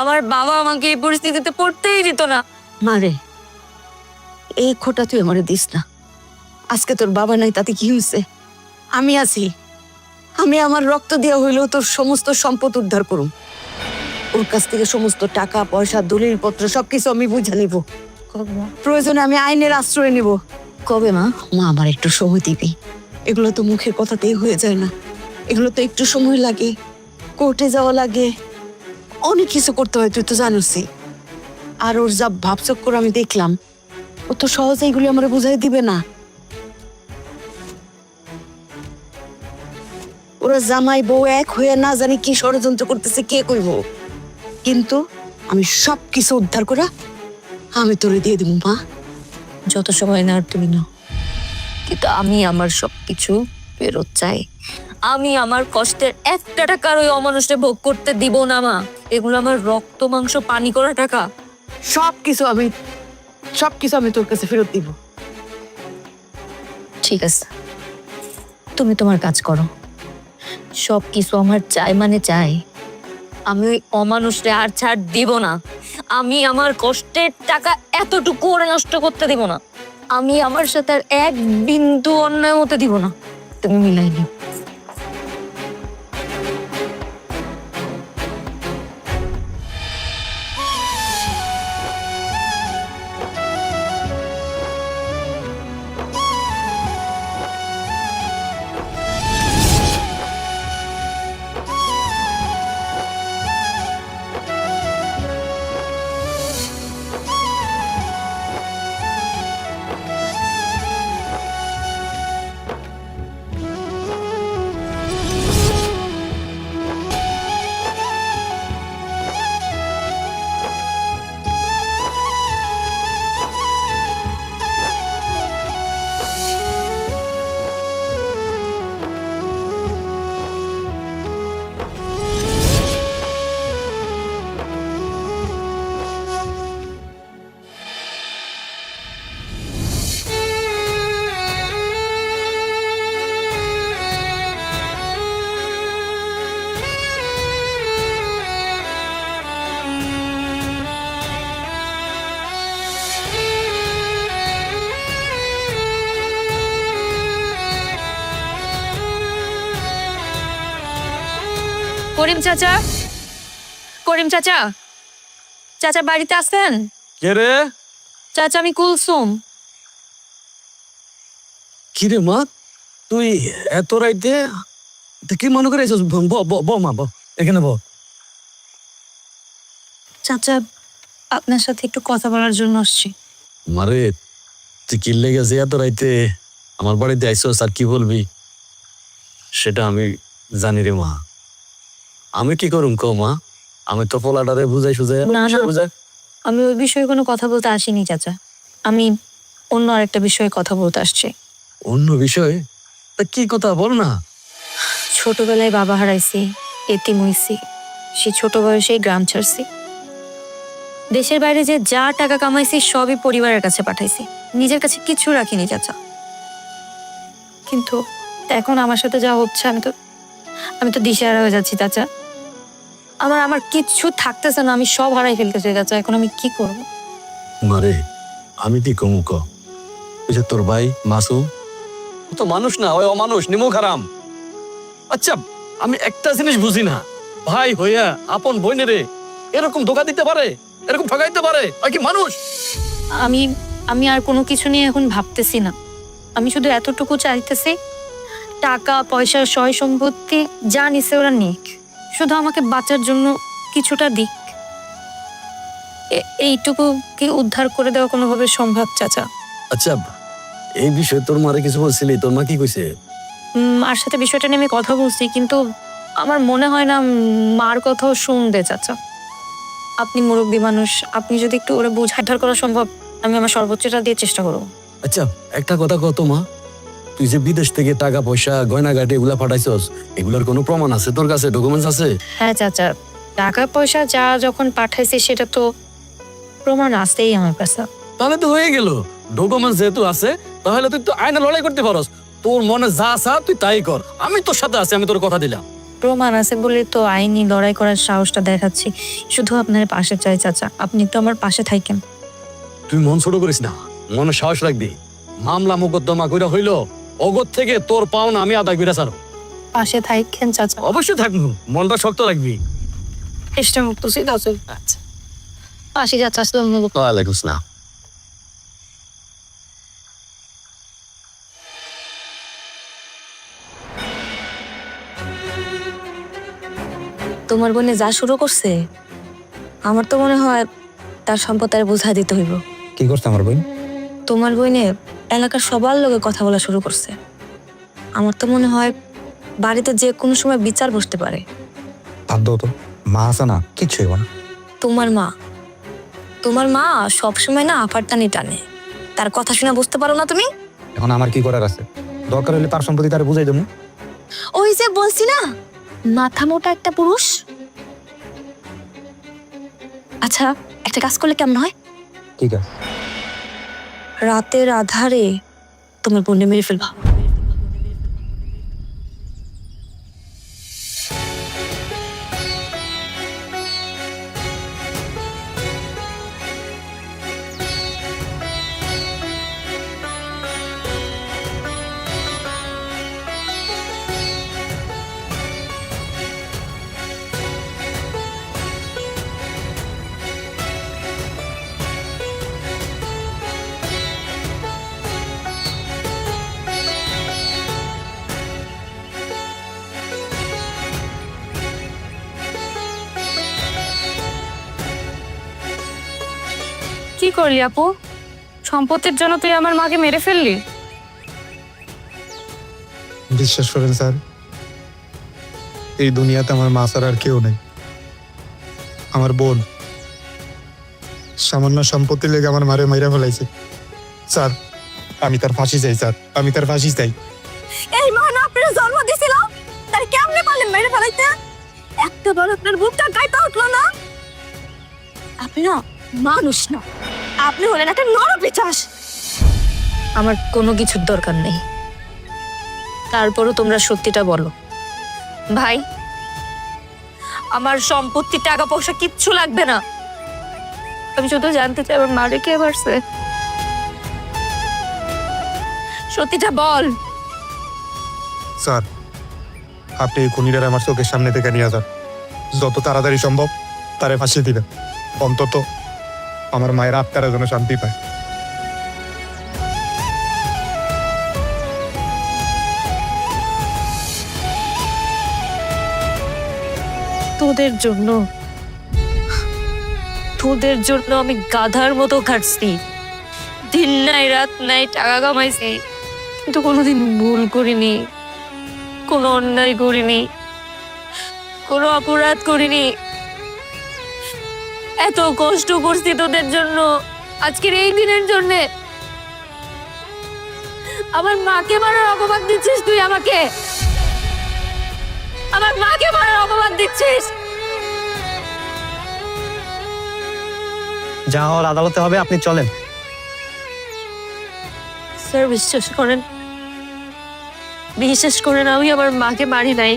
আমার বাবা আমাকে এই পরিস্থিতিতে পড়তেই দিত না। মারে, এই খোটা তুই আমারে দিস না। আজকে তোর বাবা নাই তাতে কি হয়েছে, আমি আছি, আমি আমার রক্ত দেওয়া হইলেও তোর সমস্ত সম্পদ উদ্ধার করুম। ওর কাছ থেকে সমস্ত টাকা পয়সা দলিল পত্র সবকিছু আমি বুঝে নিব, প্রয়োজনে আমি আইনের আশ্রয় নিব। কবে মা? মা আমার একটু সময় দিবি, এগুলো তো মুখের কথাতেই হয়ে যায় না, এগুলো তো একটু সময় লাগে, কোর্টে যাওয়া লাগে, অনেক কিছু করতে হয়, তুই তো জানিসই। আর ওর যা ভাবচক্কর আমি দেখলাম, ও তো সহজে এগুলি আমার বুঝাই দিবে না। ওরা জামাই বউ এক হয়ে না জানি কি ষড়যন্ত্র করতেছে কে কইব, কিন্তু আমি সব কিছু উদ্ধার করা আমি তোরে দিয়ে দিব মা। যত সময় না তুমি নাও, কিন্তু আমি আমার সবকিছু ফেরত চাই। আমি আমার কষ্টের একটা টাকার ওই অমানুষে ভোগ করতে দিব না মা। এগুলো আমার রক্ত মাংস পানি করা টাকা। সবকিছু আমি তোর কাছে ফেরত দিব। ঠিক আছে, তুমি তোমার কাজ করো, সবকিছু আমার চাই মানে চাই। আমি ওই অমানুষরে আর ছাড় দিব না। আমি আমার কষ্টের টাকা এতটুকু ওরা নষ্ট করতে দিব না। আমি আমার সাথে আর এক বিন্দু অন্যায় হতে দিব না। তুমি মিলাই নিও। করিম চাচা, করিম চাচা, চাচা বাড়িতে আছেন? কে রে? চাচা আমি কুলসুম। কি রে মা, তুই এত রাইতে কি মনে করে এসেছিস? মা এখানে ব। চাচা আপনার সাথে একটু কথা বলার জন্য আসছি। মারে, তুই কি লেগেছে এত রাইতে আমার বাড়িতে আইসোস আর কি বলবি সেটা আমি জানি রে মা। আমি কি করুম কো মা, আমি তো পোলাটারে বুঝাই সুঝাই না, আমি ওই বিষয়ে কোনো কথা বলতে আসিনি চাচা, আমি অন্য আরেকটা বিষয়ে কথা বলতে আসছি। অন্য বিষয়? তা কি কথা বল না। ছোটবেলায় বাবা হারাইছি, এতিম হইছি, সে ছোট বয়সেই গ্রাম ছাড়ছি। দেশের বাইরে যে যা টাকা কামাইছি সবই পরিবারের কাছে পাঠাইছি, নিজের কাছে কিছু রাখিনি চাচা। কিন্তু এখন আমার সাথে যা হচ্ছে আমি তো দিশেহারা হয়ে যাচ্ছি চাচা। আমার কিচ্ছু থাকতেছে না, আমি সব হারাই ফেলতেছি চাচা। এখন আমি কি করব? মারে আমি কি কমু ক? ওই যে তোর ভাই মাসুম, ও তো মানুষ না, ওই অমানুষ, নিমুখ হারাম। আচ্ছা আমি একটা জিনিস বুঝি না, ভাই হইয়া আপন বোনেরে এরকম ধোকা দিতে পারে, এরকম ঠকাইতে পারে? ওই কি মানুষ? আমি আর কোনো কিছু নিয়ে এখন ভাবতেছি না। আমি শুধু এতটুকু চাইতেছি, টাকা পয়সা সয় সম্পত্তি যা নিছে ওরা নিক, শুধু আমাকে বাঁচার জন্য কিছুটা দিক। এইটুকু কি উদ্ধার করে দেওয়া কোনোভাবে সম্ভব চাচা? আচ্ছা এই বিষয়ে তোর মারে কিছু বলছিলি? তোর মা কি কইছে? মার সাথে বিষয়টা নিয়ে আমি কথা বলছি, কিন্তু আমার মনে হয় না মার কথাও শুনবে চাচা। আপনি মুরব্বী মানুষ, আপনি যদি একটু ওরা উদ্ধার করা সম্ভব, আমি আমার সর্বোচ্চটা দিয়ে চেষ্টা করবো। আচ্ছা একটা কথা কত মা, তুই যে বিদেশ থেকে টাকা পয়সা গয়নাগাটি এগুলা পাঠাইছস, এগুলার কোনো প্রমাণ আছে তোর কাছে? ডকুমেন্টস আছে? হ্যাঁ চাচা, টাকা পয়সা যা যখন পাঠাইছে সেটা তো প্রমাণ আছেই আমার কাছে। তাহলে তো হয়ে গেল। ডকুমেন্টস যেহেতু আছে, তাহলে তুই তো আইনে লড়াই করতে পারস। তোর মনে যা চা তুই তাই কর, আমি তোর সাথে আছি, আমি তোর কথা দিলাম। প্রমাণ আছে বলে তো আইনি লড়াই করার সাহসটা দেখাচ্ছি। শুধু আপনার পাশে চাই চাচা, আপনি একটু আমার পাশে থাকেন। তুই মন ছোট করিস না, মনে সাহস রাখবি। মামলা মোকদ্দমা কইরা হইল, অগত থেকে তোর পাওনা আমি আদায় কইরা ছাড়ো। পাশে থাকেন চাচা। অবশ্যই থাকবো, মনটা শক্ত রাখবি। চেষ্টা করতেছি চাচা। আচ্ছা আসি চাচা, আসসালামু আলাইকুম। ওয়ালাইকুম আসসালাম। তোমার বোনে যা শুরু করছে, আমার তো মনে হয় তার সম্পদ আর বোঝা দিতে হইব। কি করছে আমার বোন? তোমার বোনে এলাকার সবার লগে কথা বলা শুরু করছে। আমার তো মনে হয় বাড়িতে যে কোনো সময় বিচার বসতে পারে। বাদ দাও তো, মা আছে না, কিচ্ছু হইব না। তোমার মা সবসময় না আফার টানি টানে, তার কথা শুনে বুঝতে পারো না তুমি? এখন আমার কি করার আছে? দরকার হলে তার সম্পত্তি তারে বুঝাই দেবো। ওই যে বলছি না, মাথা মোটা একটা পুরুষ। আচ্ছা একটা কাজ করলে কেমন হয়? ঠিক আছে, রাতের আধারে তোমার বোনে মেরে ফেলবা। কি করলি আপু? সম্পত্তির জন্য তুই আমার মাকে মেরে ফেললি? বিশ্বাস করেন স্যার, এই দুনিয়াতে আমার মা ছাড়া আর কেউ নেই। আমার বোন সামান্য সম্পত্তি লেগে আমার মারে মাইরা ফেলাইছে। স্যার আমি তার ফাঁসি চাই, স্যার আমি তার ফাঁসি চাই। এই মহান আপনার জন্ম দিছিল, তার কেমনে পারলেন মেরে ফেলাইতে? একটা বার আপনার বুকটা গাইতে উঠলো না? আপনি না মানুষ না, আপনি হলেন একটা নরপিশাচ। আমার কোনো কিছুর দরকার নেই, তারপরও তোমরা সত্যিটা বলো। ভাই, আমার সম্পত্তি টাকা পয়সা কিচ্ছু লাগবে না। আমি শুধু জানতে চাই আমার মারে কে মারছে। সত্যিটা বল। স্যার আপনি এই খুনিটার আমার চোখের সামনে থেকে নিয়ে যান, যত তাড়াতাড়ি সম্ভব তারে ফাঁসি দিবেন। অন্তত আমার মায়ের আত্মারা যেন শান্তি পায়। তোদের জন্য আমি গাধার মতো খাটছি, দিন নাই রাত নাই টাকা কামাইছি, কিন্তু কোনোদিন ভুল করিনি, কোনো অন্যায় করিনি, কোনো অপরাধ করিনি। এত কষ্ট করছি তোদের জন্য, আজকের এই দিনের জন্যে। আমার মাকে মারার অপবাদ দিচ্ছিস তুই আমাকে, আমার মাকে মারার অপবাদ দিচ্ছিস। যা হওয়ার আদালতে হবে, আপনি চলেন। স্যার বিশ্বাস করেন, আমি আমার মাকে মারি নাই।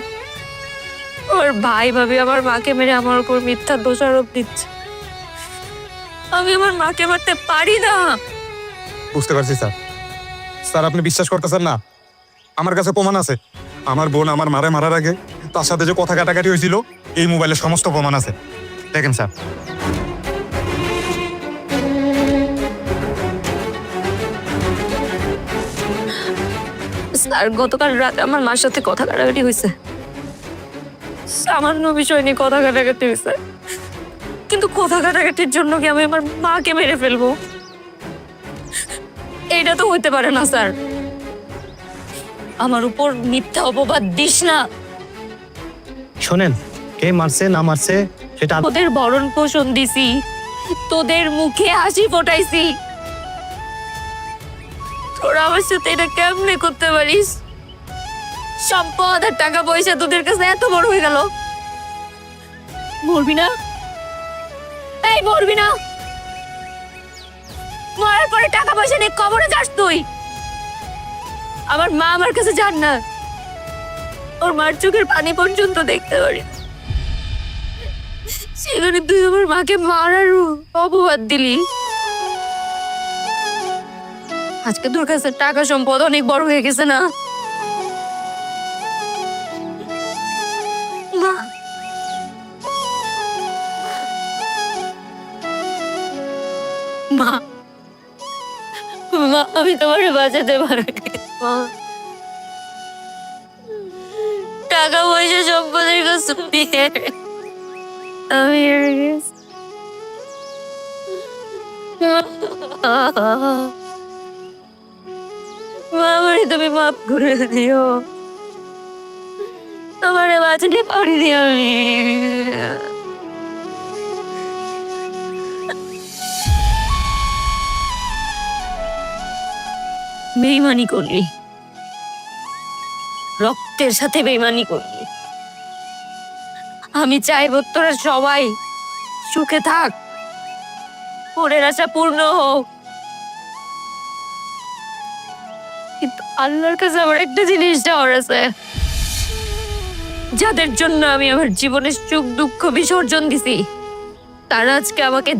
আমার ভাই ভাবি আমার মাকে মেরে আমার উপর মিথ্যা দোষারোপ দিচ্ছে। আমি আমার মাকে মারতে পারি না। বুঝতে পারছি স্যার। স্যার আপনি বিশ্বাস করতেছেন না? আমার কাছে প্রমাণ আছে। আমার বোন আমার মারে মারার আগে তার সাথে যে কথা কাটাকাটি হয়েছিল, এই মোবাইলে সমস্ত প্রমাণ আছে। দেখেন স্যার। স্যার গতকাল রাতে আমার মার সাথে কথা কাটাকাটি হয়েছে, সামান্য বিষয় নিয়ে কথা কাটাকাটি হয়েছে, কিন্তু কথা কাটাকাটির জন্য কি আমি আমার মাকে মেরে ফেলবো? এটা তো হইতে পারে না স্যার। আমার উপর মিথ্যা অপবাদ দিস না। শোনেন, কে মারছে না মারছে সেটা তোদের ভরণ পোষণ দিছি, তোদের মুখে হাসি ফোটাইছি, তোরা আমার সাথে এটা কেমনে করতে পারিস? সম্পদ আর টাকা পয়সা তোদের কাছে এত বড় হয়ে গেল। মরবি না? এই মরবি না? মরার পরে টাকা পয়সা নিয়ে কবরে যাস তুই? আমার মা আমার কাছে যান না, ওর মার চোখের পানি পর্যন্ত দেখতে পারি না। সেখানে তুই আমার মাকে মারার অপবাদ দিলি। আজকে তোর কাছে টাকা সম্পদ অনেক বড় হয়ে গেছে না? মা, মা, মা, আমি তোমার বাঁচাতে পারি। মা, টাকা পয়সা সম্পদের কাছে দিয়ে আমি হেরে গেছি। মা, আমারে তুমি মাফ করে দিও, তোমার বাঁচাতে পারিনি আমি। বেইমানি করলি, রক্তের সাথে বেইমানি করলি। আমি চাইবো তোরা সবাই সুখে থাক, পরের আশা পূর্ণ হোক, কিন্তু আল্লাহর কাছে আমার একটা জিনিস চাওয়ার আছে। যাদের জন্য আমি আমার জীবনের সুখ দুঃখ বিসর্জন দিছি, তারা আজকে আমাকে